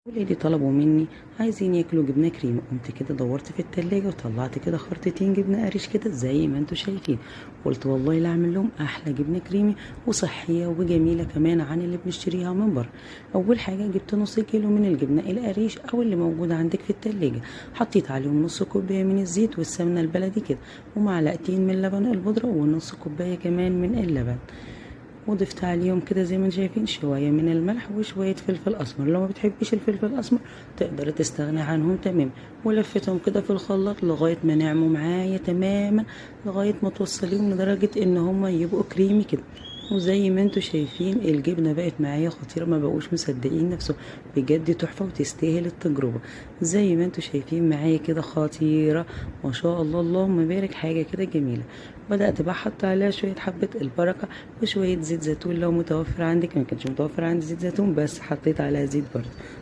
ولادي طلبوا مني عايزين ياكلوا جبنة كريمة. قمت كده دورت في التلاجة وطلعت كده خرطتين جبنة قريش كده زي ما انتوا شايفين. قلت والله لا اعمل لهم احلى جبنة كريمي وصحية وجميلة كمان عن اللي بنشتريها من بره. اول حاجة جبت نص كيلو من الجبنة القريش او اللي موجودة عندك في التلاجة. حطيت عليهم نص كوباية من الزيت والسمنة البلدي كده، ومعلقتين من لبن البودرة ونص كوباية كمان من اللبن. وضفت عليهم كده زي ما انتم شايفين شويه من الملح وشويه فلفل اسمر. لو ما بتحبيش الفلفل الاسمر تقدري تستغني عنهم تمام. ولفتهم كده في الخلاط لغايه ما نعموا معايا تماما، لغايه ما توصليهم لدرجه ان هم يبقوا كريمي كده. وزي ما انتوا شايفين الجبنه بقت معايا خطيره، ما بقوش مصدقين نفسهم، بجد تحفه وتستاهل التجربه. زي ما انتوا شايفين معايا كده خطيره ما شاء الله، اللهم بارك، حاجه كده جميله. بدات بقى احط عليها شويه حبه البركه وشويه زيت زيتون لو متوفر عندك. ما كانش متوفر عندي زيت زيتون بس حطيت عليها زيت برضه.